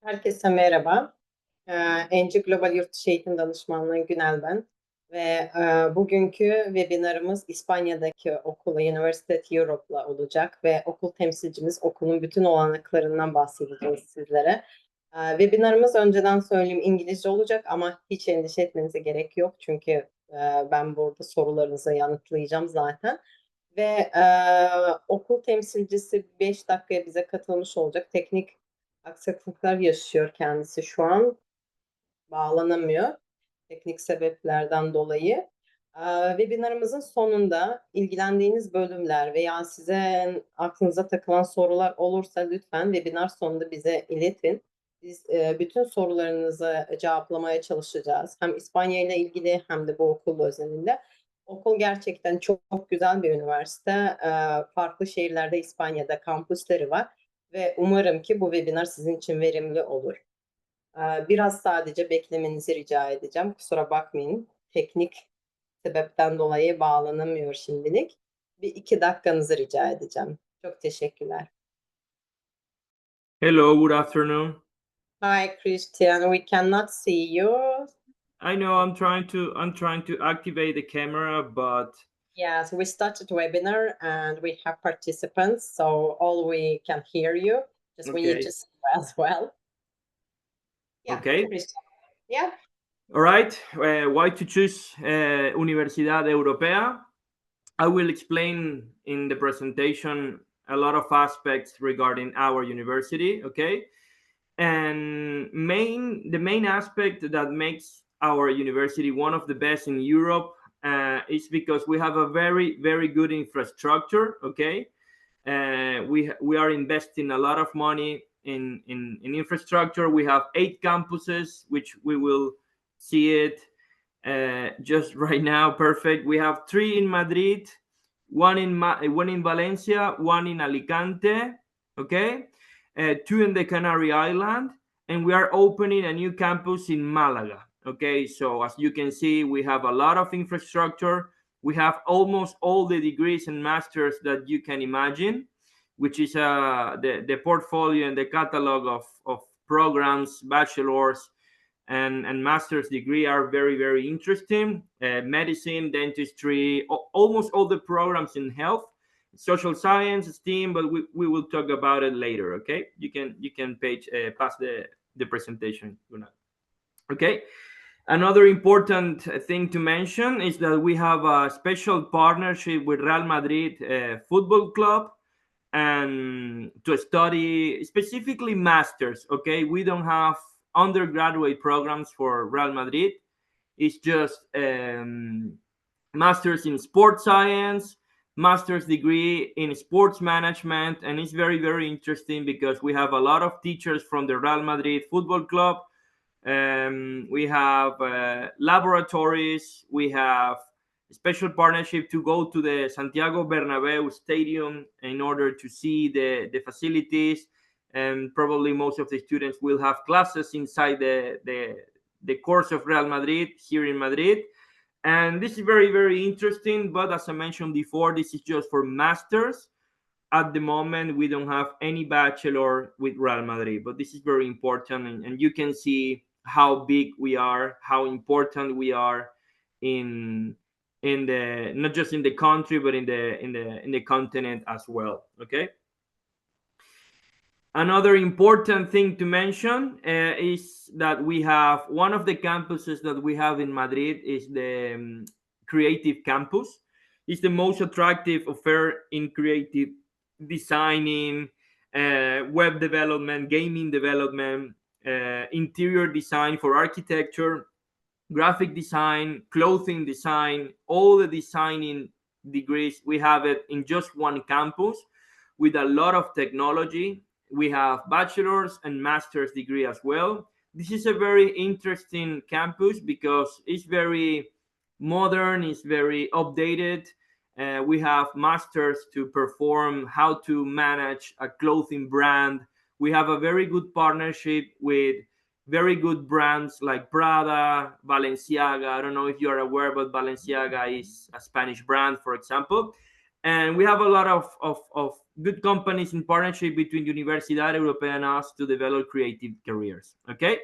Herkese merhaba. ENCİ Global Yurtdışı Eğitim Danışmanlığı Günel ben ve bugünkü webinarımız İspanya'daki okulu Universidad Europe'la olacak ve okul temsilcimiz okulun bütün olanaklarından bahsedeceğiz sizlere. Webinarımız önceden söyleyeyim İngilizce olacak ama hiç endişe etmenize gerek yok çünkü ben burada sorularınızı yanıtlayacağım zaten. Ve okul temsilcisi 5 dakikaya bize katılmış olacak. Teknik aksaklıklar yaşıyor kendisi şu an. Bağlanamıyor teknik sebeplerden dolayı. Webinarımızın sonunda ilgilendiğiniz bölümler veya size aklınıza takılan sorular olursa lütfen webinar sonunda bize iletin. Biz bütün sorularınızı cevaplamaya çalışacağız. Hem İspanya ile ilgili hem de bu okul özelinde. Okul gerçekten çok güzel bir üniversite. Farklı şehirlerde İspanya'da kampüsleri var ve umarım ki bu webinar sizin için verimli olur. Biraz sadece beklemenizi rica edeceğim. Kusura bakmayın. Teknik sebepten dolayı bağlanamıyor şimdilik. Bir 2 dakikanızı rica edeceğim. Çok teşekkürler. Hello, good afternoon. Hi Christian, we cannot see you. I know I'm trying to activate the camera, but Yes, we started webinar and we have participants, so all we can hear you. Just we need okay. to see you as well. Yeah, Okay. Christian. Yeah. All right. Why to choose Universidad Europea? I will explain in the presentation a lot of aspects regarding our university. Okay. And the main aspect that makes our university one of the best in Europe is because we have a very good infrastructure. Okay. We are investing a lot of money in infrastructure. We have 8 campuses, which we will see it just right now. Perfect. We have 3 in Madrid, one in Valencia, one in Alicante. Okay, 2 in the Canary Island, and we are opening a new campus in Malaga. Okay, so as you can see, we have a lot of infrastructure. We have almost all the degrees and masters that you can imagine, which is the portfolio and the catalog of programs, bachelor's and master's degree are very interesting. Medicine, dentistry, almost all the programs in health, social science, STEAM, but we will talk about it later. Okay, you can pass the presentation. Okay. Another important thing to mention is that we have a special partnership with Real Madrid Football Club and to study specifically masters. Okay, we don't have undergraduate programs for Real Madrid. It's just masters in sports science, master's degree in sports management, and it's very interesting because we have a lot of teachers from the Real Madrid Football Club. We have laboratories. We have a special partnership to go to the Santiago Bernabeu Stadium in order to see the facilities. And probably most of the students will have classes inside the course of Real Madrid here in Madrid. And this is very interesting. But as I mentioned before, this is just for masters. At the moment, we don't have any bachelor with Real Madrid, but this is very important, and you can see how big we are, how important we are in the not just in the country but in the continent as well. Okay. Another important thing to mention is that we have one of the campuses that we have in Madrid is the creative campus. It's the most attractive affair in creative designing, web development, gaming development, interior design for architecture, graphic design, clothing design, all the designing degrees. We have it in just one campus with a lot of technology. We have bachelor's and master's degree as well. This is a very interesting campus because it's very modern, it's very updated. We have masters to perform how to manage a clothing brand. We have a very good partnership with very good brands like Prada, Balenciaga. I don't know if you're aware, but Balenciaga is a Spanish brand, for example. And we have a lot of good companies in partnership between Universidad Europea and us to develop creative careers. Okay.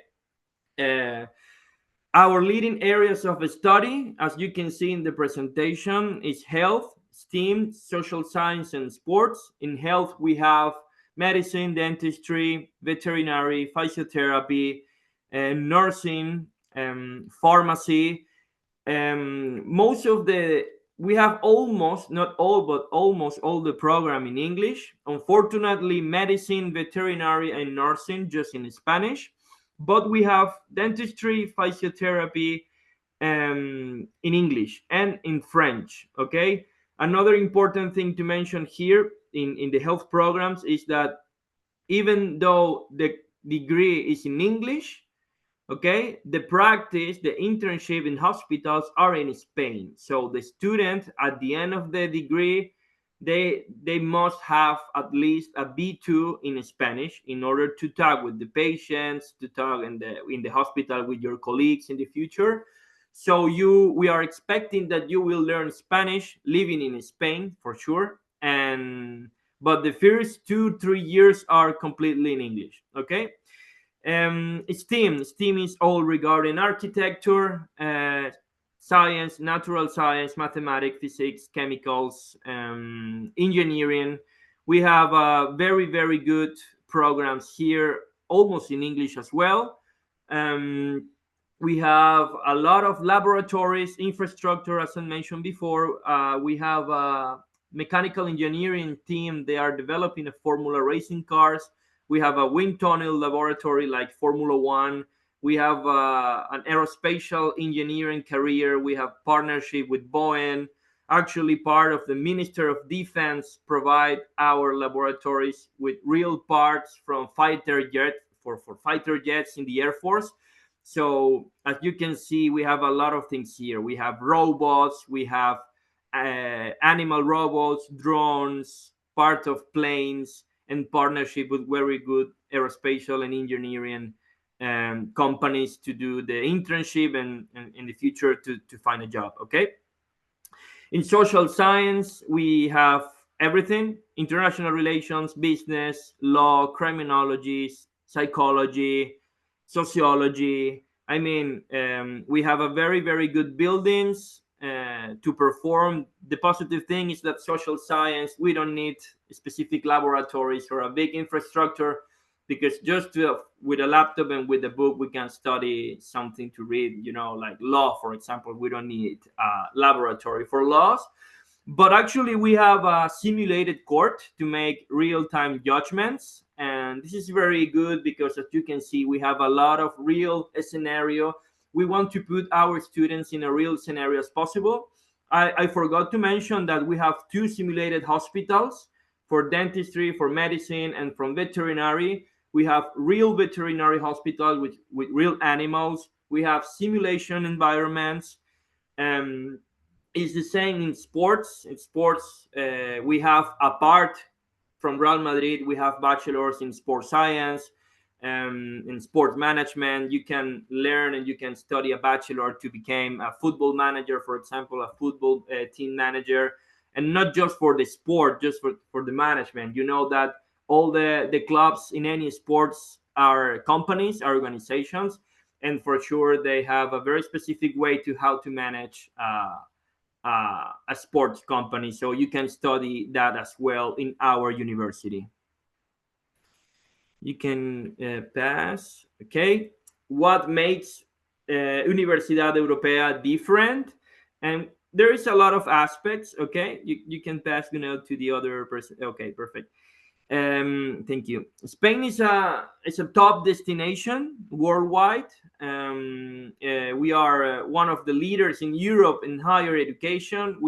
Our leading areas of study, as you can see in the presentation, is health, STEAM, social science, and sports. In health, we have medicine, dentistry, veterinary, physiotherapy, nursing, pharmacy. We have almost, not all, but almost all the program in English. Unfortunately, medicine, veterinary, and nursing just in Spanish. But we have dentistry, physiotherapy in English and in French. Okay. Another important thing to mention here in the health programs is that even though the degree is in English, okay, the practice, the internship in hospitals are in Spain. So the student at the end of the degree, they must have at least a B2 in Spanish in order to talk with the patients, to talk in the hospital with your colleagues in the future. So we are expecting that you will learn Spanish living in Spain for sure, but the first 2-3 years are completely in English. Okay. STEAM is all regarding architecture, science, natural science, mathematics, physics, chemicals, engineering. We have very, very good programs here, almost in English as well. We have a lot of laboratories, infrastructure, as I mentioned before. We have a mechanical engineering team. They are developing a Formula racing cars. We have a wind tunnel laboratory like Formula One. We have an aerospatial engineering career. We have partnership with Boeing. Actually, part of the Minister of Defense provide our laboratories with real parts from fighter jets for fighter jets in the Air Force. So as you can see, we have a lot of things here. We have robots. We have animal robots, drones, part of planes, and partnership with very good aerospatial and engineering companies to do the internship and in the future to find a job. Okay. In social science, we have everything: international relations, business, law, criminology, psychology, sociology. I mean, we have a very, very good buildings to perform. The positive thing is that social science, we don't need specific laboratories or a big infrastructure, because just with a laptop and with a book, we can study something to read, like law, for example. We don't need a laboratory for laws. But actually, we have a simulated court to make real-time judgments. And this is very good because, as you can see, we have a lot of real scenario. We want to put our students in a real scenario as possible. I forgot to mention that we have 2 simulated hospitals for dentistry, for medicine, and from veterinary. We have real veterinary hospital with real animals. We have simulation environments. It's the same in sports. In sports, we have a part from Real Madrid. We have bachelors in sports science, in sports management. You can learn and you can study a bachelor to become a football manager, for example, a football team manager, and not just for the sport, just for the management. You know that all the clubs in any sports are companies, are organizations, and for sure they have a very specific way to how to manage a sports company. So you can study that as well in our university. You can pass. Okay. What makes Universidad Europea different? And there is a lot of aspects. Okay. You can pass, to the other person. Okay, perfect. Thank you. Spain is a top destination worldwide. We are one of the leaders in Europe in higher education.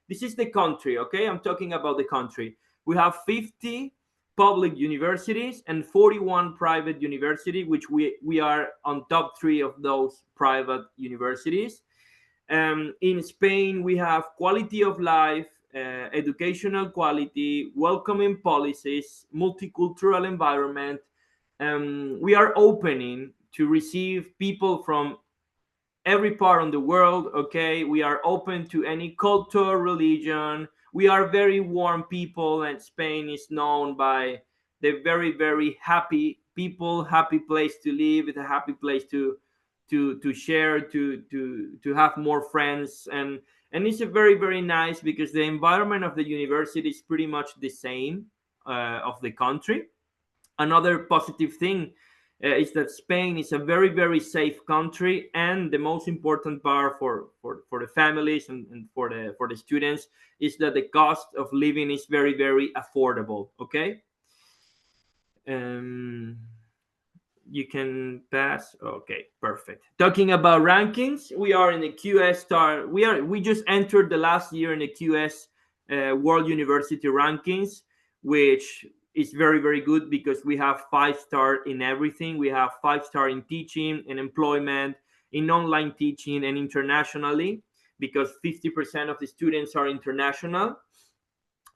This is the country. Okay. I'm talking about the country. We have 50 public universities and 41 private universities, which we are on top 3 of those private universities. In Spain, we have quality of life, educational quality, welcoming policies, multicultural environment. We are opening to receive people from every part of the world. Okay, we are open to any culture, religion, we are very warm people, and Spain is known by the very, very happy people, happy place to live. It's a happy place to share, to have more friends, and it's a very, very nice, because the environment of the university is pretty much the same of the country. Another positive thing is that Spain is a very, very safe country, and the most important part for the families and for the students is that the cost of living is very, very affordable. Okay. You can pass. Okay, perfect. Talking about rankings, we are in the QS star. We just entered the last year in the QS World University rankings, which is very, very good, because we have 5-star in everything. We have 5-star in teaching, in employment, in online teaching, and internationally, because 50% of the students are international.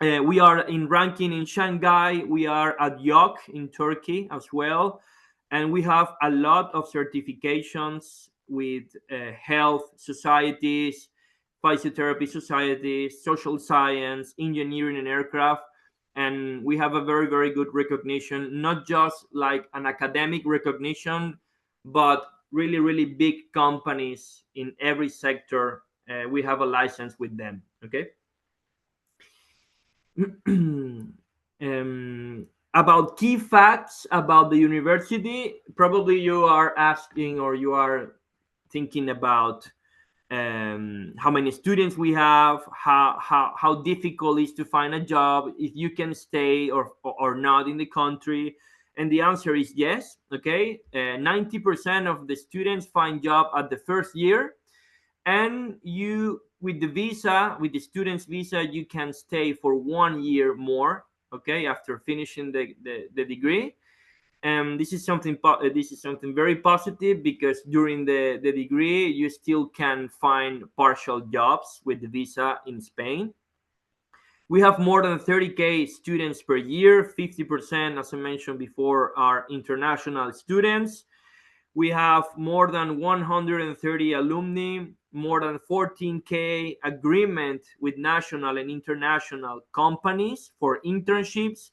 We are in ranking in Shanghai. We are at YOK in Turkey as well. And we have a lot of certifications with health societies, physiotherapy societies, social science, engineering, and aircraft. And we have a very, very good recognition, not just like an academic recognition, but really, really big companies in every sector. We have a license with them. Okay. About key facts about the university, probably you are asking, or you are thinking about how many students we have, how difficult it is to find a job, if you can stay or not in the country. And the answer is yes. Okay. 90% of the students find job at the first year, and you, with the student's visa, you can stay for 1 year more. Okay, after finishing the degree. And this is something very positive, because during the degree you still can find partial jobs with the visa in Spain. We have more than 30K students per year. 50%, as I mentioned before, are international students. We have more than 130 alumni, more than 14K agreement with national and international companies for internships,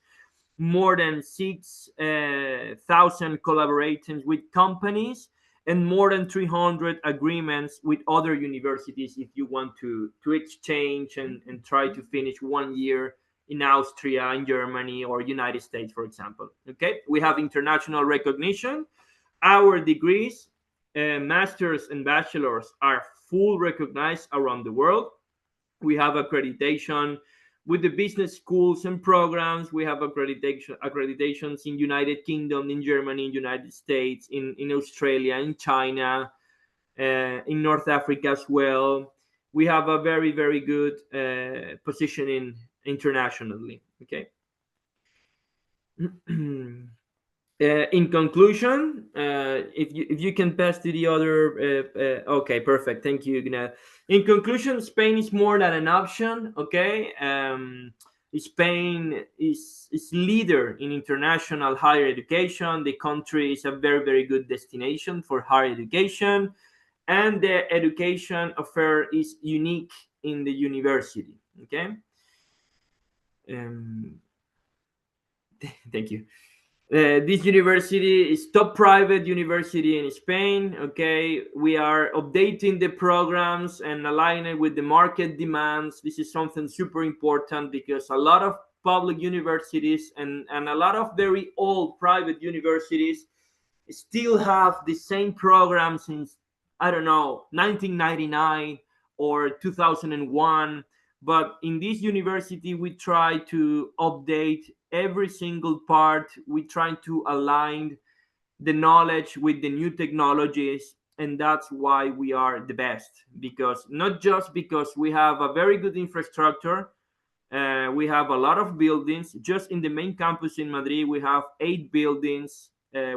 more than 6,000 collaborations with companies, and more than 300 agreements with other universities if you want to exchange and try to finish 1 year in Austria, in Germany, or United States, for example. Okay, we have international recognition. Our degrees, masters and bachelors, are full recognized around the world. We have accreditation with the business schools and programs. We have accreditations in United Kingdom, in Germany, in United States, in Australia, in China, in North Africa as well. We have a very, very good positioning internationally. Okay. In conclusion, if you can pass to the other, okay, perfect. Thank you, Ignacio. In conclusion, Spain is more than an option. Okay, Spain is leader in international higher education. The country is a very, very good destination for higher education, and the education offer is unique in the university. Okay. Thank you. This university is top private university in Spain. Okay, we are updating the programs and aligning with the market demands. This is something super important, because a lot of public universities and a lot of very old private universities still have the same program since, I don't know, 1999 or 2001. But in this university, we try to update every single part. We try to align the knowledge with the new technologies, and that's why we are the best. Because not just because we have a very good infrastructure, we have a lot of buildings. Just in the main campus in Madrid, we have 8 buildings.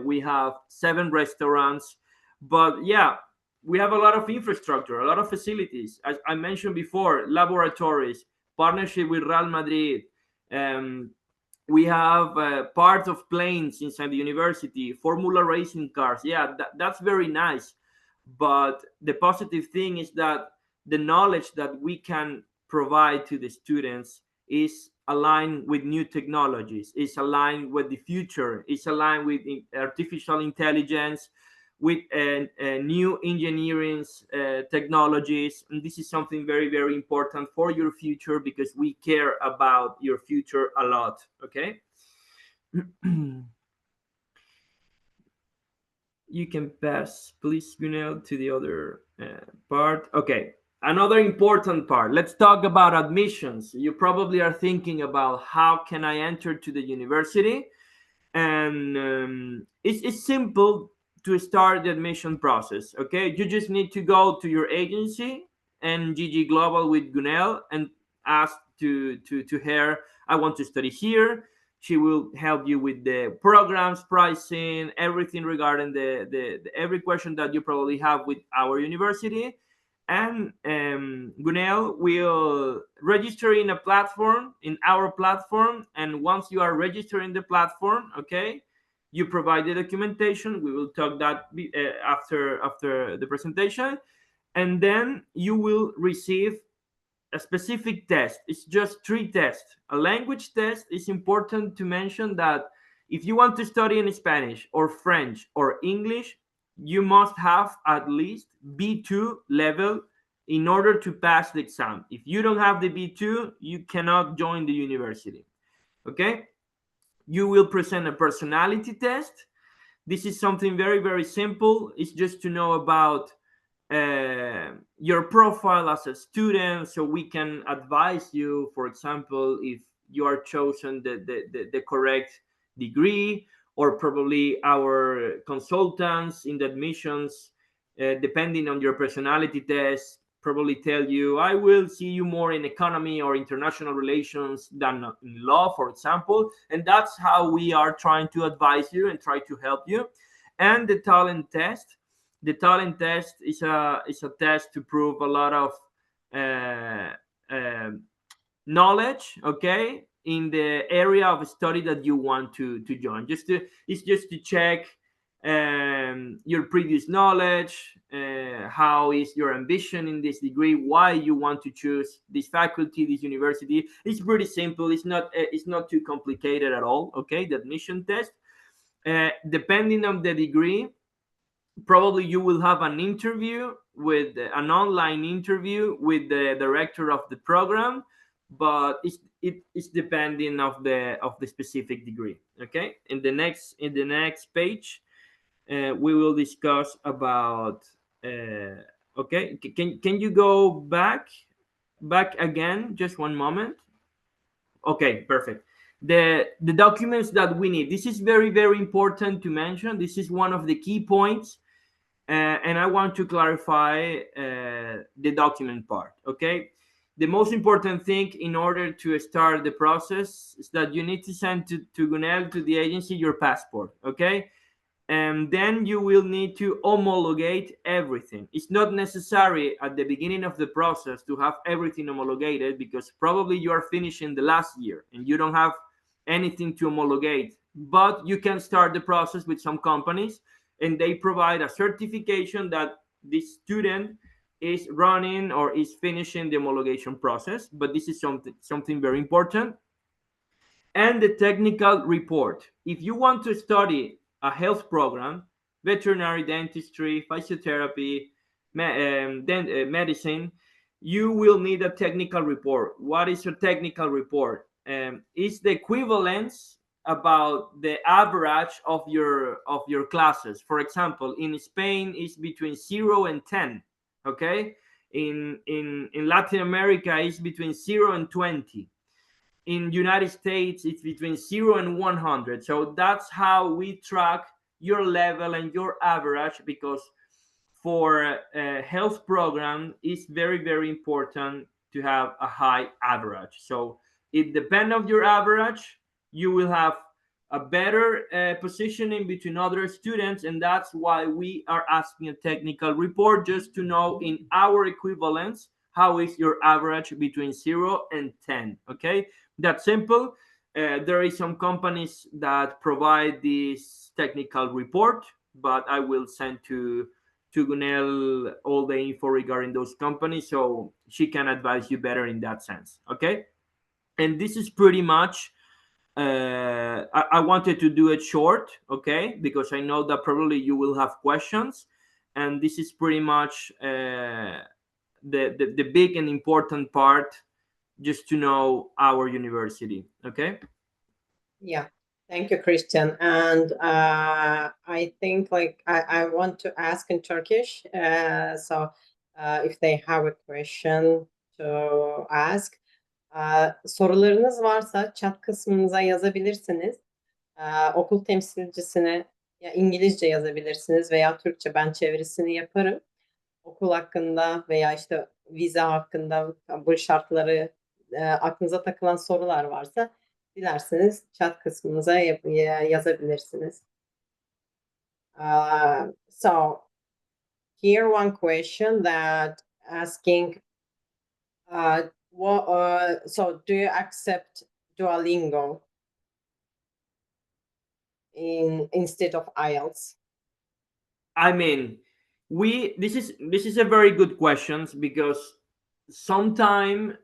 We have 7 restaurants. But yeah, we have a lot of infrastructure, a lot of facilities. As I mentioned before, laboratories, partnership with Real Madrid. We have parts of planes inside the university, Formula racing cars. Yeah, that's very nice. But the positive thing is that the knowledge that we can provide to the students is aligned with new technologies, is aligned with the future, is aligned with artificial intelligence, with new engineering technologies. And this is something very, very important for your future, because we care about your future a lot. Okay. You can pass, please, Gunel, to the other part. Okay. Another important part. Let's talk about admissions. You probably are thinking about how can I enter to the university, and it's simple to start the admission process. Okay, you just need to go to your agency and GG Global with Gunel and ask to her, I want to study here. She will help you with the programs, pricing, everything regarding the every question that you probably have with our university. And Gunel will register in a platform, in our platform. And once you are registered in the platform, okay, you provide the documentation. We will talk that after the presentation. And then you will receive a specific test. It's just 3 tests. A language test. Is important to mention that if you want to study in Spanish or French or English, you must have at least B2 level in order to pass the exam. If you don't have the B2, you cannot join the university. Okay? You will present a personality test. This is something very, very simple. It's just to know about your profile as a student, so we can advise you, for example, if you are chosen the correct degree, or probably our consultants in the admissions, depending on your personality test, probably tell you, I will see you more in economy or international relations than in law, for example. And that's how we are trying to advise you and try to help you. And the talent test. The talent test is a test to prove a lot of knowledge, okay, in the area of study that you want to join. It's just to check your previous knowledge, how is your ambition in this degree, why you want to choose this faculty, this university. It's pretty simple. It's not too complicated at all. Okay, the admission test. Depending on the degree, probably you will have an interview with an online interview with the director of the program, but it's depending of the specific degree. Okay, in the next page, we will discuss about okay, can you go back again, just one moment? Okay, perfect. The documents that we need, this is very, very important to mention. This is one of the key points, and I want to clarify the document part. Okay, the most important thing in order to start the process is that you need to send to Gunel, to the agency, your passport. Okay, and then you will need to homologate everything. It's not necessary at the beginning of the process to have everything homologated, because probably you are finishing the last year and you don't have anything to homologate. But you can start the process with some companies, and they provide a certification that this student is running or is finishing the homologation process. But this is something very important. And the technical report. If you want to study a health program, veterinary dentistry, physiotherapy, medicine, you will need a technical report. What is a technical report? It's the equivalence about the average of your classes. For example, in Spain, it's between 0 and 10. Okay, in Latin America, it's between 0 and 20. In United States, it's between 0 and 100. So that's how we track your level and your average, because for a health program, it's very, very important to have a high average. So it depends on your average, you will have a better positioning between other students, and that's why we are asking a technical report, just to know in our equivalence how is your average between 0 and 10. Okay, that's simple. There is some companies that provide this technical report, but I will send to to Gunel all the info regarding those companies, so she can advise you better in that sense. Okay, and this is pretty much. I wanted to do it short, okay, because I know that probably you will have questions, and this is pretty much the big and important part, just to know our university. Okay. Yeah. Thank you, Christian. And I think like I want to ask in Turkish. If they have a question to ask, sorularınız varsa chat kısmınıza yazabilirsiniz. Okul temsilcisine ya İngilizce yazabilirsiniz veya Türkçe, ben çevirisini yaparım. Okul hakkında veya işte vize hakkında bu şartları aklınıza takılan sorular varsa dilerseniz chat kısmınıza yazabilirsiniz. So here one question that asking so do you accept Duolingo instead of IELTS? I mean, this is a very good question, because sometimes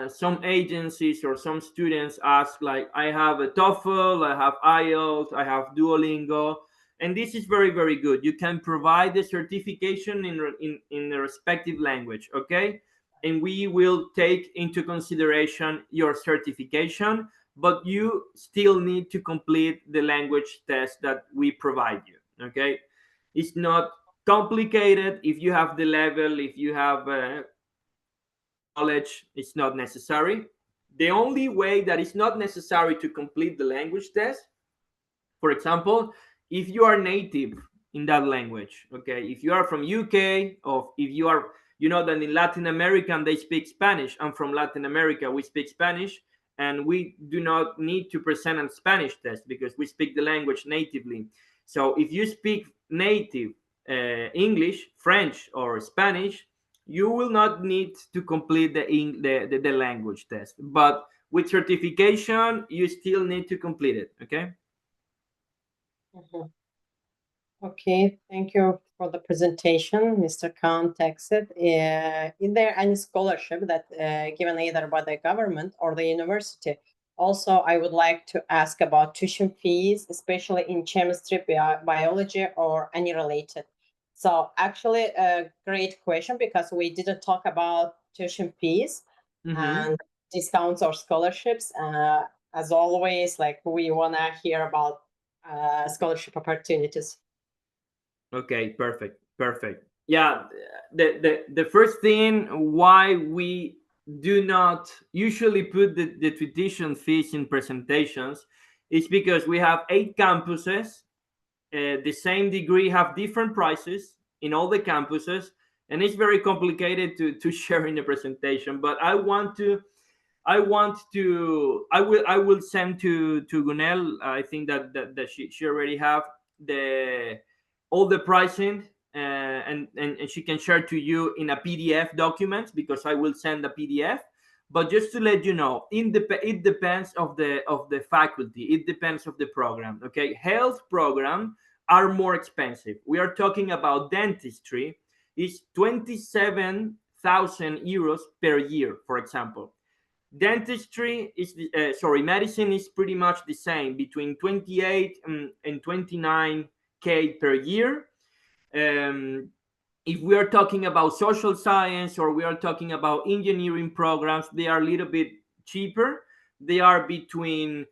some agencies or some students ask, like, I have a TOEFL, I have IELTS, I have Duolingo, and this is very, very good. You can provide the certification in the respective language, okay, and we will take into consideration your certification, but you still need to complete the language test that we provide you. Okay, it's not complicated. If you have the level, if you have knowledge, it's not necessary. The only way that it's not necessary to complete the language test, for example, if you are native in that language, okay, if you are from UK, or if you are, you know that in Latin America they speak Spanish, and from Latin America we speak Spanish, and we do not need to present a Spanish test because we speak the language natively. So if you speak native English, French, or Spanish, you will not need to complete the language test. But with certification, you still need to complete it. Okay. Mm-hmm. Okay, thank you for the presentation, Mr. Khan texted. Is there any scholarship that given either by the government or the university? Also, I would like to ask about tuition fees, especially in chemistry, biology, or any related. So actually, a great question, because we didn't talk about tuition fees and discounts or scholarships. As always, like, we want to hear about scholarship opportunities. Okay, perfect. Yeah, the first thing why we do not usually put the tuition fees in presentations is because we have 8 campuses. The same degree have different prices in all the campuses, and it's very complicated to share in a presentation. But I will send to Gunel. I think that she already have all the pricing, and she can share to you in a PDF document, because I will send a PDF. But just to let you know, it depends of the faculty. It depends of the program. Okay, health program are more expensive. We are talking about dentistry. It's 27,000 euros per year, for example. Dentistry is medicine is pretty much the same, between 28 and 29k per year. If we are talking about social science, or we are talking about engineering programs, they are a little bit cheaper. They are between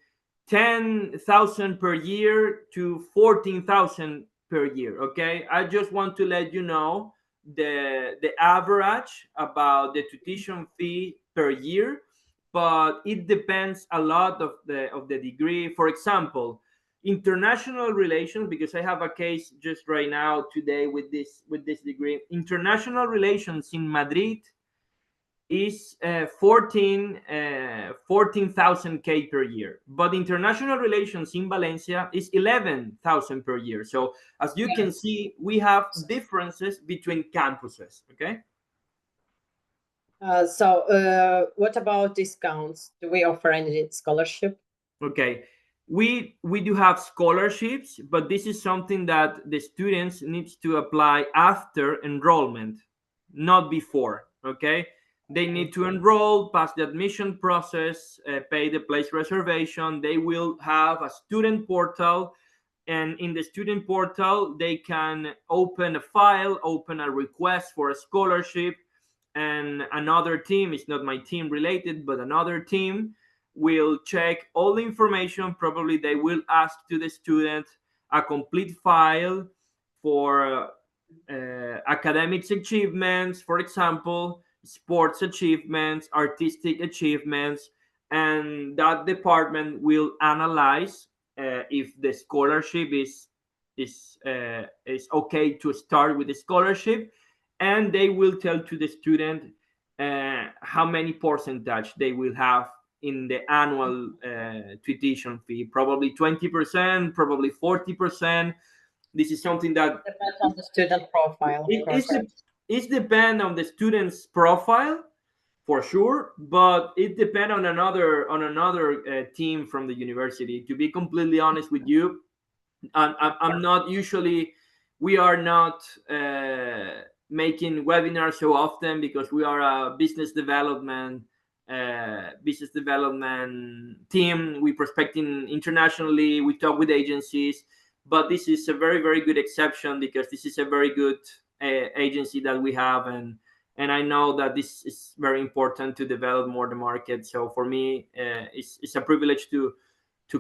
10,000 per year to 14,000 per year. Okay, I just want to let you know the average about the tuition fee per year, but it depends a lot of the degree. For example, international relations, because I have a case just right now today with this degree. International relations in Madrid is 14,000 k per year, but international relations in Valencia is 11,000 per year. So as you can see, we have differences between campuses. Okay. So what about discounts? Do we offer any scholarship? Okay, we do have scholarships, but this is something that the students needs to apply after enrollment, not before. Okay, they need to enroll, pass the admission process, pay the place reservation. They will have a student portal, and in the student portal they can open a file, open a request for a scholarship, and another team, it's not my team related, but another team will check all the information. Probably they will ask to the student a complete file for academics achievements, for example, sports achievements, artistic achievements, and that department will analyze if the scholarship is okay to start with the scholarship, and they will tell to the student how many percentage they will have in the annual tuition fee. Probably 20%, probably 40%. This is something that Depends on the student profile, of course. it depends on the student's profile for sure, but it depends on another team from the university. To be completely honest with you, I'm not usually, we are not making webinars so often because we are a business development team. We prospecting internationally, we talk with agencies, but this is a very, very good exception because this is a very good agency that we have, and I know that this is very important to develop more the market. So for me, it's a privilege to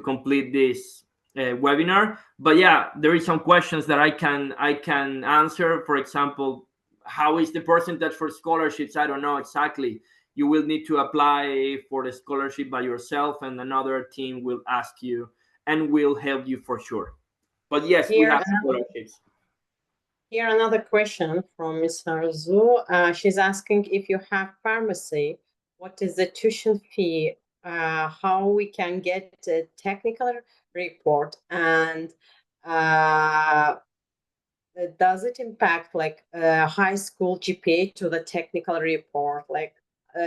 complete this webinar. But yeah, there is some questions that I can answer. For example, how is the percentage for scholarships? I don't know exactly. You will need to apply for the scholarship by yourself, and another team will ask you and will help you for sure. But yes, we have scholarships. Here another question from Ms. Arzu. She's asking, if you have pharmacy, what is the tuition fee? How we can get a technical report, and does it impact like high school GPA to the technical report? Like,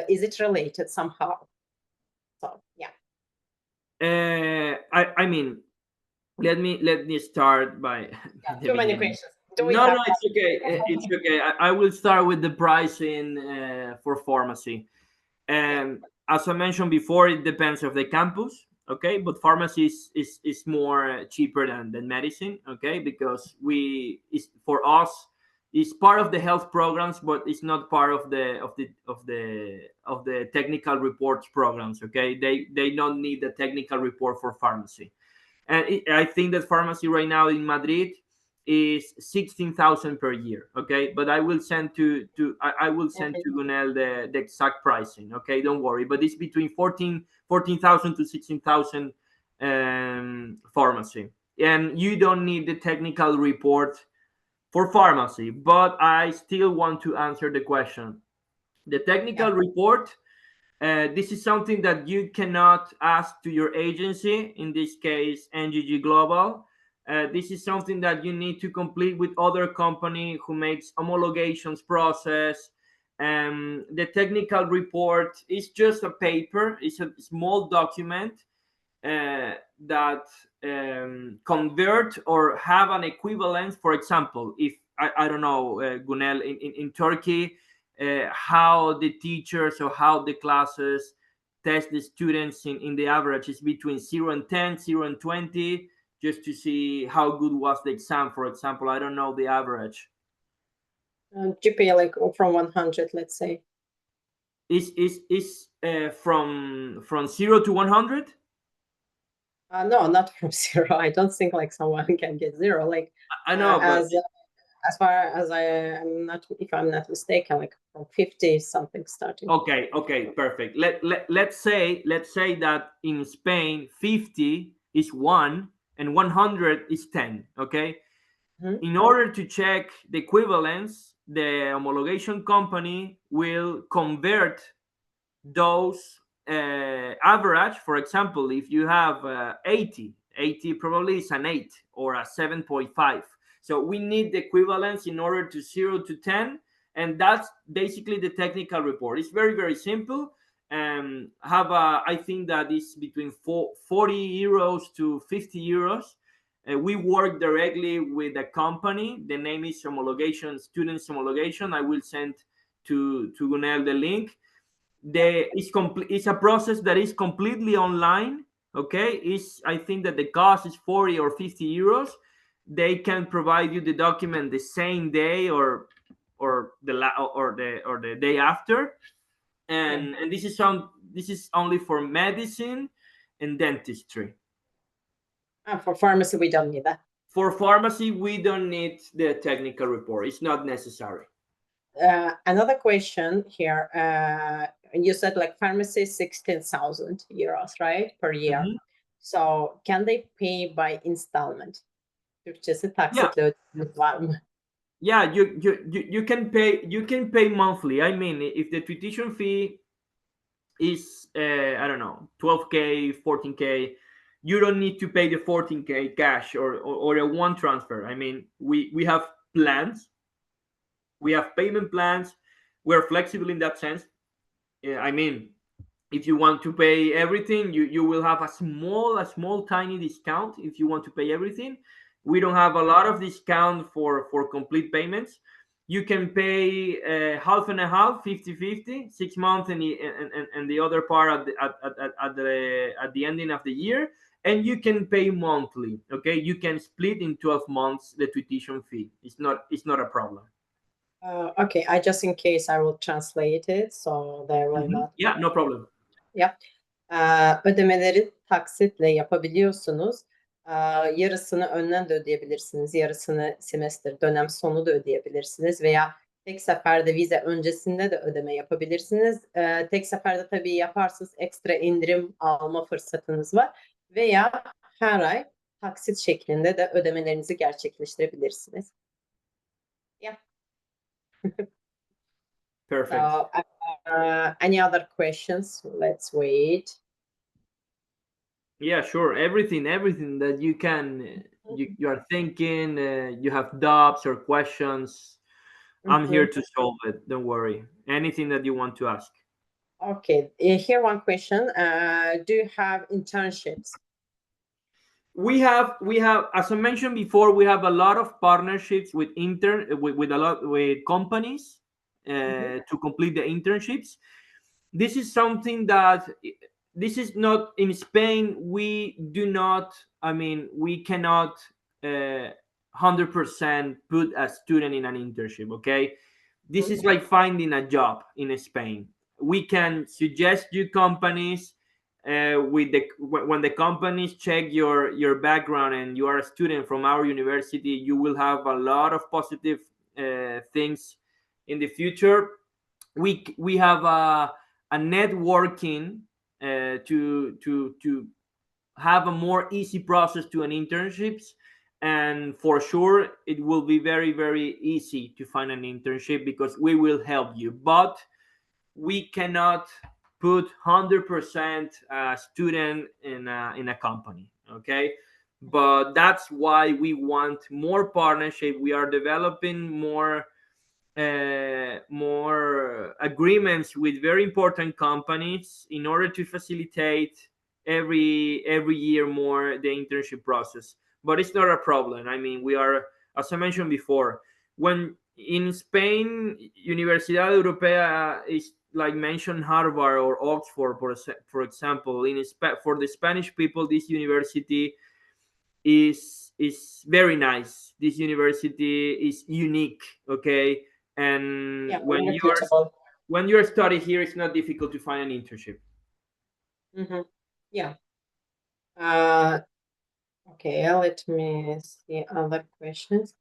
is it related somehow? So yeah. I mean, let me start by too many questions. No, it's okay. It's okay. I will start with the pricing for pharmacy. As I mentioned before, it depends of the campus. Okay, but pharmacy is more cheaper than medicine. Okay, because for us it's part of the health programs, but it's not part of the technical reports programs. Okay, they don't need the technical report for pharmacy. And I think that pharmacy right now in Madrid is 16,000 per year. Okay, but I will send to Gunel the exact pricing. Okay, don't worry. But it's between 14,000 to 16,000 pharmacy, and you don't need the technical report for pharmacy. But I still want to answer the question. The technical report. This is something that you cannot ask to your agency, in this case NGG Global. This is something that you need to complete with other company who makes homologations process. The technical report is just a paper, it's a small document that convert or have an equivalence. For example, if I don't know, Gunel, in Turkey, how the teachers or how the classes test the students in the average is between 0 and 10, 0 and 20, just to see how good was the exam. For example, I don't know the average. GPA like from 100, let's say. Is from 0 to 100? No, not from 0. I don't think like someone can get 0. Like I know, but as far as I'm not, if I'm not mistaken, like from 50 something starting. Okay, perfect. Let's say that in Spain 50 is 1 and 100 is 10. Okay. Mm-hmm. In order to check the equivalence, the homologation company will convert those average. For example, if you have 80 probably is an 8 or a 7.5. So we need the equivalence in order to 0 to 10, and that's basically the technical report. It's very, very simple. have a, I think that is between 40 euros to 50 euros. We work directly with a company. The name is Students Homologation. I will send to Gunel the link. It's a process that is completely online. Okay, I think that the cost is 40 or 50 euros. They can provide you the document the same day or the day after. And this is only for medicine and dentistry. For pharmacy, we don't need that. For pharmacy, we don't need the technical report. It's not necessary. Another question here. You said like pharmacy 16,000 euros, right, per year. Mhm. So can they pay by installment? Türkçesi taksitle ödemek var mı? Yeah, you can pay monthly. I mean, if the tuition fee is I don't know, 12K, 14K, you don't need to pay the 14K cash or a one transfer. I mean, we have plans, we have payment plans. We're flexible in that sense. I mean, if you want to pay everything, you will have a small tiny discount if you want to pay everything. We don't have a lot of discount for complete payments. You can pay half and a half, 50-50, 6 months, and the other part at the ending of the year, and you can pay monthly. Okay, you can split in 12 months the tuition fee. It's not a problem. Okay, I just in case I will translate it, so there will not. Yeah, no problem. Yeah. Ödemeleri taksitle yapabiliyorsunuz. Yarısını önden de ödeyebilirsiniz, yarısını semester, dönem sonu da ödeyebilirsiniz veya tek seferde vize öncesinde de ödeme yapabilirsiniz. Tek seferde tabii yaparsanız ekstra indirim alma fırsatınız var veya her ay taksit şeklinde de ödemelerinizi gerçekleştirebilirsiniz. Yeah. Perfect. So, any other questions? Let's wait. Yeah, sure. Everything that you can, you are thinking, you have doubts or questions, I'm here to solve it. Don't worry. Anything that you want to ask. Okay, here one question. Do you have internships? We have, as I mentioned before, we have a lot of partnerships with companies to complete the internships. This is something that this is not in Spain. We do not. I mean, we cannot 100% put a student in an internship. Okay, this is like finding a job in Spain. We can suggest you companies. When the companies check your background and you are a student from our university, you will have a lot of positive things in the future. We have a networking to have a more easy process to an internships, and for sure it will be very, very easy to find an internship because we will help you, but we cannot put 100% student in a company. Okay, but that's why we want more partnership. We are developing more agreements with very important companies in order to facilitate every year more the internship process. But it's not a problem. I mean, we are, as I mentioned before, when in Spain, Universidad Europea is like mentioned Harvard or Oxford, for example. For the Spanish people, this university is very nice. This university is unique. Okay, and Yeah, when you're studying here, it's not difficult to find an internship. Yeah. Okay, let me see other questions.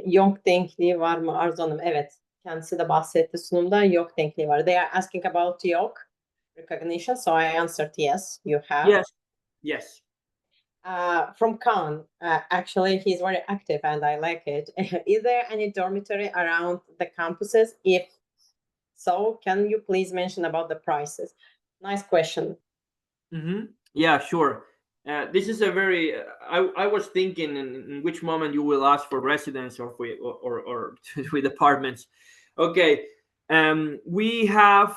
Yok denkliği var mı Arzu Hanım? Evet. Kendisi de bahsetti sunumda. Yok denkliği var. They are asking about yok recognition. So I answered yes, you have. Yes. From Khan, actually, he's very active and I like it. Is there any dormitory around the campuses? If so, can you please mention about the prices? Nice question. Yeah, sure. This is a very. I was thinking in which moment you will ask for residence or with apartments. Okay, we have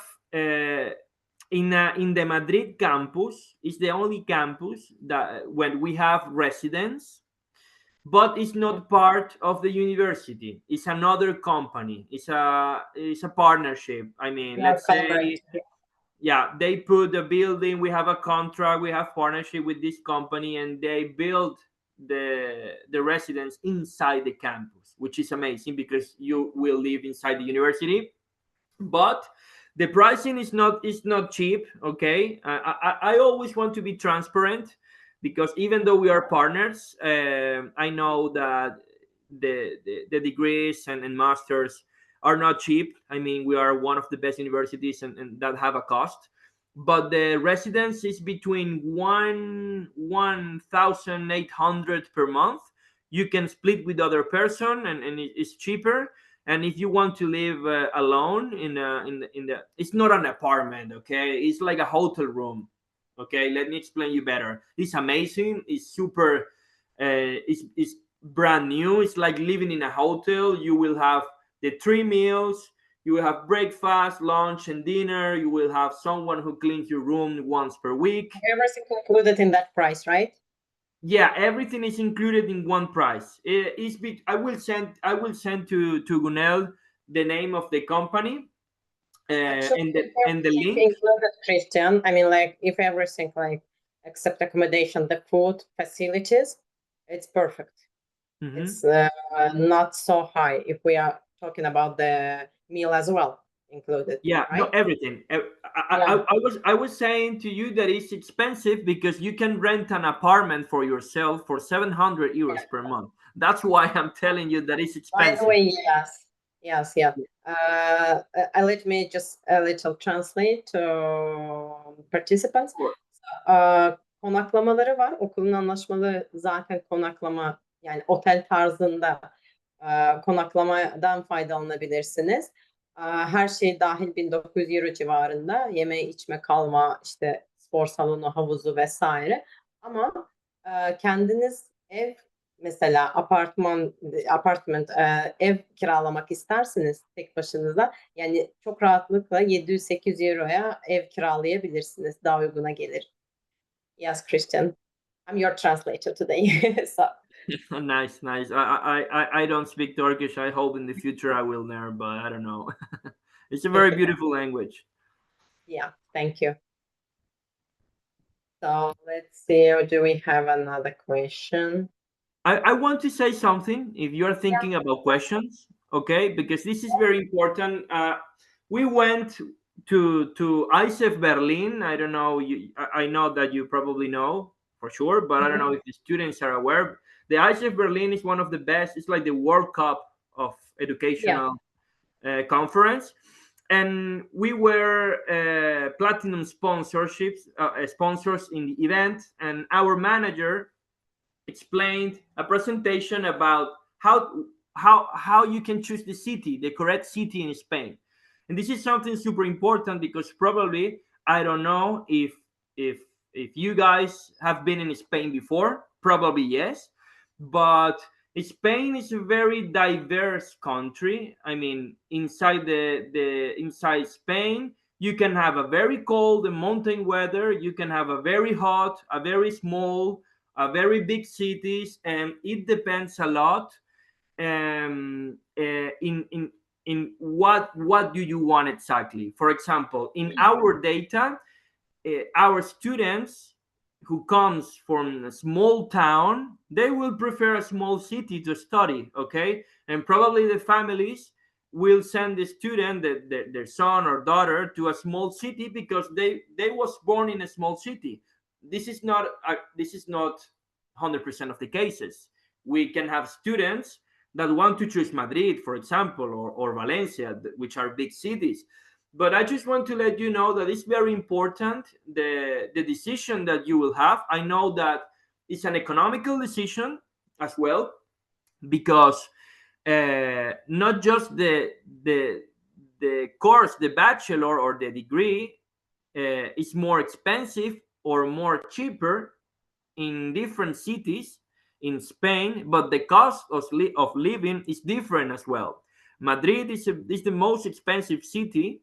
in the Madrid campus, is the only campus that when we have residents, but it's not part of the university. It's another company. It's a partnership. I mean, You are let's say, collaborating. yeah, they put the building, we have a contract, we have partnership with this company, and they build the residence inside the campus, which is amazing because you will live inside the university. But the pricing is not cheap. Okay, I always want to be transparent, because even though we are partners, I know that the degrees and masters are not cheap. I mean, we are one of the best universities, and that have a cost. But the residence is between 1,800 per month. You can split with other person, and it's cheaper. And if you want to live alone in the it's not an apartment, okay, it's like a hotel room. Okay, let me explain you better. It's amazing, it's super, it's brand new. It's like living in a hotel. You will have the 3 meals. You will have breakfast, lunch, and dinner. You will have someone who cleans your room once per week. Everything included in that price, right? Yeah, everything is included in one price. I will send to Gunel the name of the company, Actually, and if the everything link. included, Christian, I mean, like, if everything, like, except accommodation, the food, facilities, it's perfect. Mhm. It's not so high if we are talking about the meal as well included, Yeah, no, right? everything. Yeah. I was saying to you that it's expensive because you can rent an apartment for yourself for 700 Yeah. euros per month. That's why I'm telling you that it's By the expensive. way, yes. Yes, yeah. Let me just a little translate to participants. Or- Konaklamaları var. Okulun anlaşmalı zaten konaklama, yani otel tarzında konaklamadan faydalanabilirsiniz. Her şey dahil 1900 euro civarında. Yeme, içme, kalma, işte spor salonu, havuzu vesaire. Ama kendiniz ev, mesela apartman ev kiralamak isterseniz tek başınıza, yani çok rahatlıkla 700-800 euroya ev kiralayabilirsiniz. Daha uyguna gelir. Yes, Christian. I'm your translator today. So, Nice, nice. I don't speak Turkish. I hope in the future I will learn, but I don't know. It's a very beautiful language. yeah, thank you. So let's see, do we have another question? I want to say something if you're Yeah. thinking about questions, okay? Because this is very important. We went to ISEF Berlin. I don't know. I know that you probably know for sure, but I don't know if the students are aware. The ISEF Berlin is one of the best. It's like the World Cup of Yeah. educational conference, and we were platinum sponsors in the event, and our manager explained a presentation about how you can choose the correct city in Spain. And this is something super important because probably, I don't know if if you guys have been in Spain before. Probably yes, but Spain is a very diverse country. I mean, inside Spain, you can have a very cold and mountain weather. You can have a very hot, a very small, very big cities, and it depends a lot, in what do you want exactly. For example, in our data, our students who comes from a small town, they will prefer a small city to study. Okay, and probably the families will send the student, their son or daughter, to a small city because they was born in a small city. This is not 100% of the cases. We can have students that want to choose Madrid, for example, or Valencia, which are big cities. But I just want to let you know that it's very important, the decision that you will have. I know that it's an economical decision as well, because not just the course, the bachelor or the degree, is more expensive or more cheaper in different cities in Spain, but the cost of living is different as well. Madrid is the most expensive city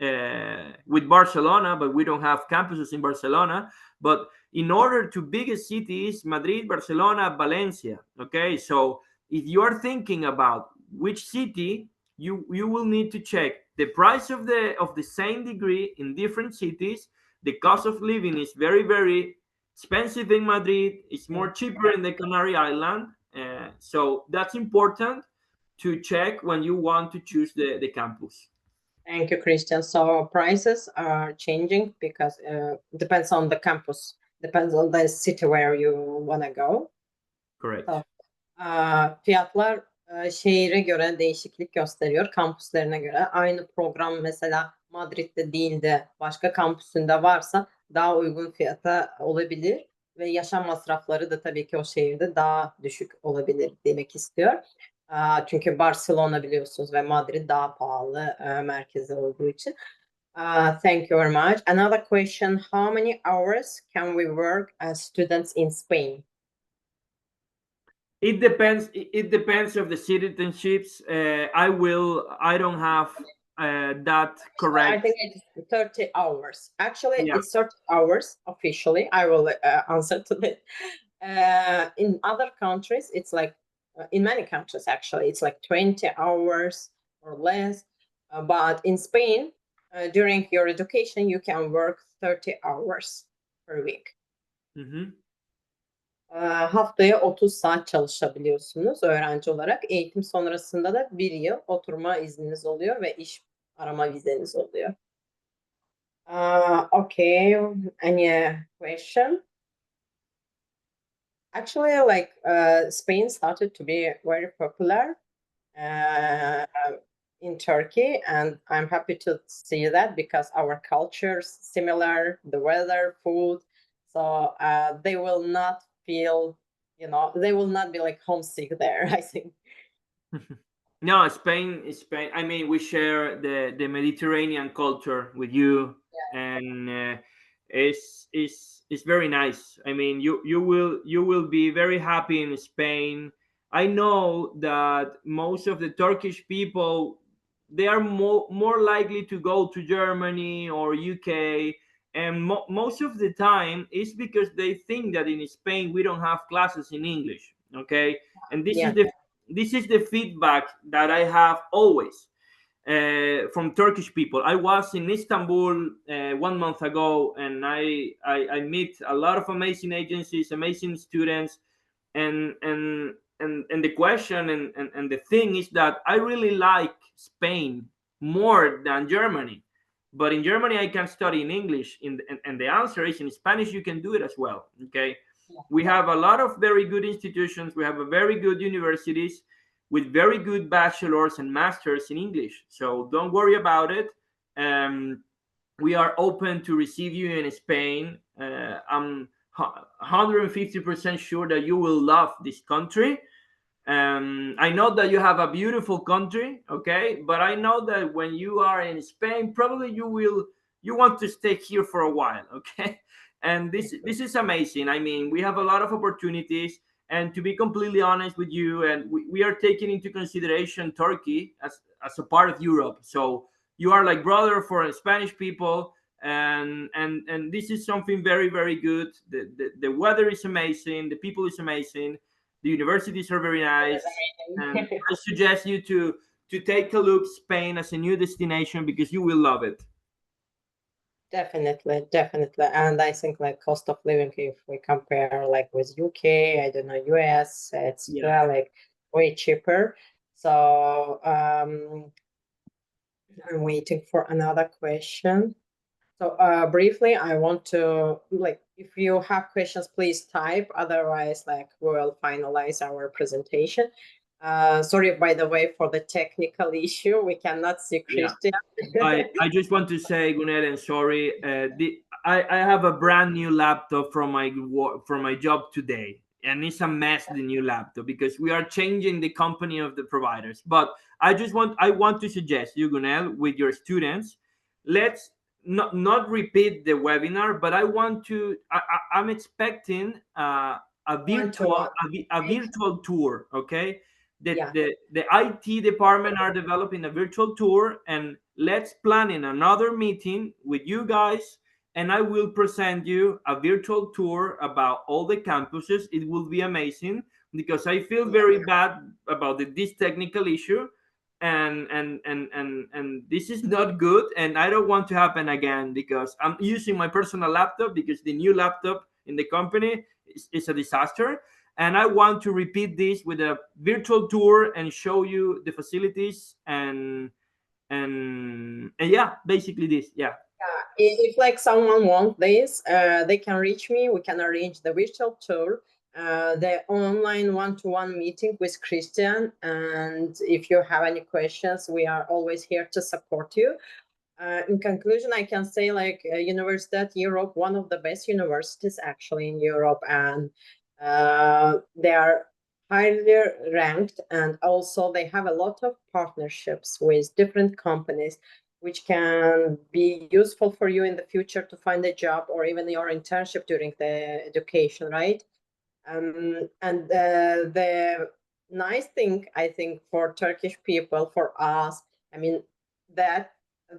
with Barcelona, but we don't have campuses in Barcelona. But in order to biggest cities, Madrid, Barcelona, Valencia. Okay, so if you are thinking about which city, you will need to check the price of the same degree in different cities. The cost of living is very expensive in Madrid. It's more cheaper in the Canary Island. So that's important to check when you want to choose the campus. Thank you, Christian. So prices are changing because depends on the campus, depends on the city where you want to go. Correct. So, fiyatlar şehire göre değişiklik gösteriyor, kampüslerine göre. Aynı program mesela Madrid'de değil de başka kampüsünde varsa daha uygun fiyata olabilir ve yaşam masrafları da tabii ki o şehirde daha düşük olabilir demek istiyor. Çünkü Barcelona biliyorsunuz ve Madrid daha pahalı merkezi olduğu için. Thank you very much. Another question: How many hours can we work as students in Spain? It depends. It depends of the citizenships. I don't have that correct. I think it's 30 hours. Actually, Yeah. it's 30 hours officially. I will answer to that. In other countries, it's like, in many countries, actually, it's like 20 hours or less. But in Spain, during your education, you can work 30 hours per week. Mhm. Haftaya 30 saat çalışabiliyorsunuz öğrenci olarak. Eğitim sonrasında da 1 yıl oturma izniniz oluyor ve iş arama vizeniz oluyor. Okay, any question? Actually, like Spain started to be very popular in Turkey, and I'm happy to see that because our cultures similar, the weather, food, so they will not feel, they will not be like homesick there, I think. No, Spain. I mean, we share the Mediterranean culture with you, and it's very nice. I mean, you will be very happy in Spain. I know that most of the Turkish people, they are more likely to go to Germany or UK, and most of the time it's because they think that in Spain we don't have classes in English. Okay, and this is the feedback that I have always from Turkish people. I was in Istanbul 1 month ago, and I meet a lot of amazing agencies, amazing students, and the question and the thing is that I really like Spain more than Germany. But in Germany, I can study in English, and the answer is in Spanish. You can do it as well. Okay, we have a lot of very good institutions. We have a very good universities with very good bachelors and masters in English. So don't worry about it. We are open to receive you in Spain. I'm 150% sure that you will love this country. I know that you have a beautiful country, okay, but I know that when you are in Spain, probably you want to stay here for a while, okay. And this is amazing. I mean, we have a lot of opportunities, and to be completely honest with you, and we are taking into consideration Turkey as a part of Europe. So you are like brother for Spanish people, and this is something very good. The weather is amazing, the people is amazing, the universities are very nice, and I suggest you to take a look Spain as a new destination because you will love it. Definitely. And I think like cost of living, if we compare like with UK, I don't know, US, it's like way cheaper. So I'm waiting for another question. So briefly, I want to, like, if you have questions, please type. Otherwise, like, we will finalize our presentation. Sorry, by the way, for the technical issue. We cannot see Christian. I just want to say, Gunnar, and sorry, I have a brand new laptop from my job today, and it's a mess, the new laptop, because we are changing the company of the providers. But I want to suggest you, Gunnar, with your students, let's not repeat the webinar, but I'm expecting a virtual tour, okay? Yeah. the IT department are developing a virtual tour, and let's plan in another meeting with you guys, and I will present you a virtual tour about all the campuses. It will be amazing because I feel very bad about this technical issue, and this is not good, and I don't want to happen again because I'm using my personal laptop because the new laptop in the company is a disaster, and I want to repeat this with a virtual tour and show you the facilities and yeah, basically this. Yeah. If like someone wants this, they can reach me. We can arrange the virtual tour, the online one-to-one meeting with Christian. And if you have any questions, we are always here to support you. In conclusion, I can say like Universidad Europe, one of the best universities actually in Europe, and they are highly ranked, and also they have a lot of partnerships with different companies which can be useful for you in the future to find a job or even your internship during the education, right? And the nice thing I think for Turkish people, for us, I mean, that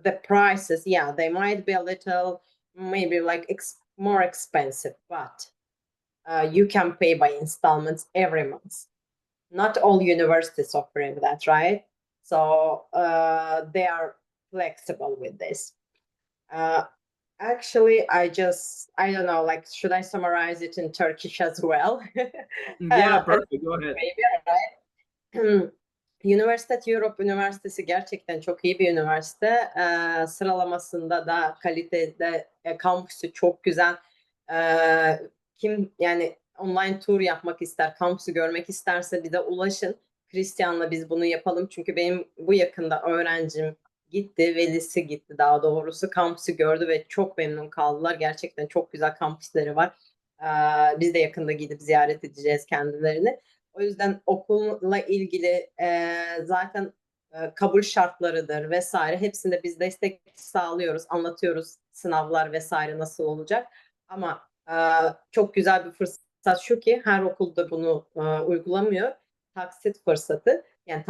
the prices, yeah, they might be a little, maybe like more expensive, but you can pay by installments every month. Not all universities offering that, right? So they are flexible with this. Actually, I don't know, like, should I summarize it in Turkish as well? Yeah, And perfect. Go ahead. maybe, right? Universidad Europe Üniversitesi gerçekten çok iyi bir üniversite. Sıralamasında da kalitede, kampüsü çok güzel. Kim yani online tur yapmak ister, kampüsü görmek isterse bize ulaşın. Christian'la biz bunu yapalım. Çünkü benim bu yakında öğrencim gitti, velisi gitti daha doğrusu. Kampüsü gördü ve çok memnun kaldılar. Gerçekten çok güzel kampüsleri var. Biz de yakında gidip ziyaret edeceğiz kendilerini. O yüzden okulla ilgili zaten kabul şartlarıdır vesaire hepsinde biz destek sağlıyoruz, anlatıyoruz sınavlar vesaire nasıl olacak. Ama çok güzel bir fırsat şu ki her okulda bunu uygulamıyor. Taksit fırsatı. Yani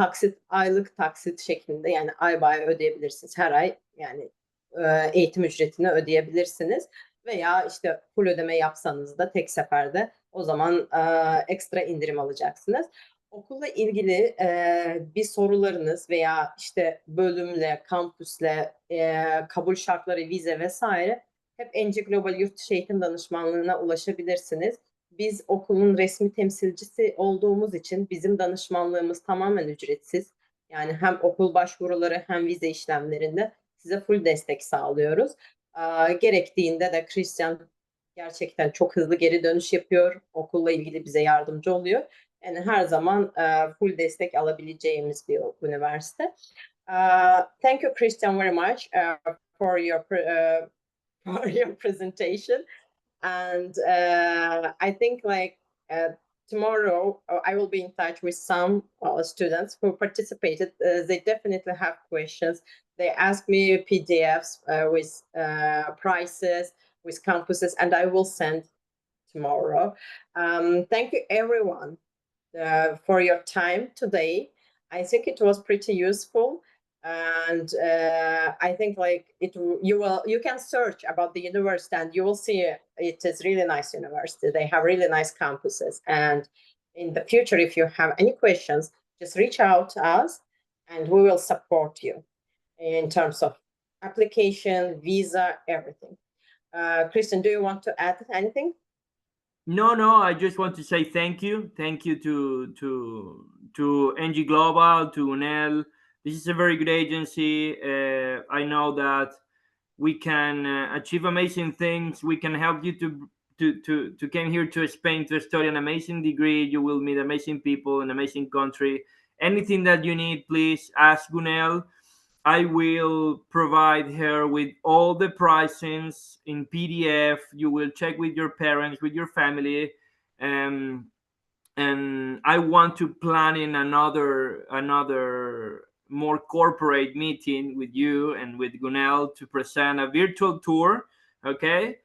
aylık taksit şeklinde, yani ay bay ödeyebilirsiniz. Her ay yani eğitim ücretini ödeyebilirsiniz. Veya işte full ödeme yapsanız da tek seferde o zaman ekstra indirim alacaksınız. Okulla ilgili bir sorularınız veya işte bölümle, kampüsle, kabul şartları, vize vesaire hep NG Global Yurtdışı Eğitim Danışmanlığı'na ulaşabilirsiniz. Biz okulun resmi temsilcisi olduğumuz için bizim danışmanlığımız tamamen ücretsiz. Yani hem okul başvuruları hem vize işlemlerinde size full destek sağlıyoruz. Gerektiğinde de Christian gerçekten çok hızlı geri dönüş yapıyor. Okulla ilgili bize yardımcı oluyor. Yani her zaman full destek alabileceğimiz bir üniversite. Thank you, Christian, very much for your for your presentation. And I think like tomorrow I will be in touch with some students who participated. They definitely have questions. They ask me PDFs with prices, with campuses, and I will send tomorrow. Thank you everyone for your time today. I think it was pretty useful, and I think like you can search about the university and you will see it is really nice university. They have really nice campuses, and in the future if you have any questions, just reach out to us and we will support you in terms of application, visa, everything. Christian, do you want to add anything? No, I just want to say thank you to NG Global, to UNEL. This is a very good agency. I know that we can achieve amazing things. We can help you to come here to Spain to study an amazing degree. You will meet amazing people, an amazing country. Anything that you need, please ask Gunel. I will provide her with all the pricings in PDF. You will check with your parents, with your family, and I want to plan in another more corporate meeting with you and with Gunel to present a virtual tour. Okay,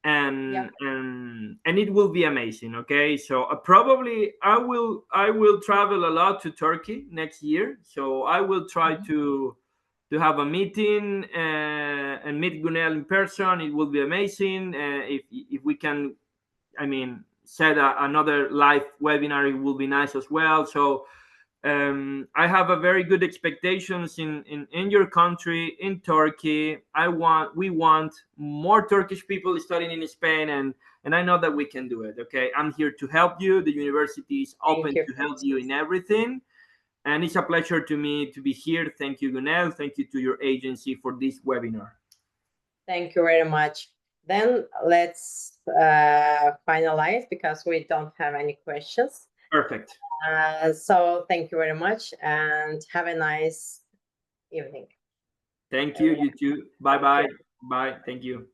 and Yeah. and it will be amazing. Okay, so probably I will travel a lot to Turkey next year, so I will try to have a meeting and meet Gunel in person. It will be amazing. If we can, I mean, set another live webinar, it will be nice as well. So I have a very good expectations in your country, in Turkey. We want more Turkish people studying in Spain, and I know that we can do it. Okay, I'm here to help you. The university is open Thank you. to help you in everything, and it's a pleasure to me to be here. Thank you, Gunel. Thank you to your agency for this webinar. Thank you very much. Then let's finalize because we don't have any questions. Perfect. So thank you very much and have a nice evening. Thank you. You too. Bye bye. Bye. Thank you.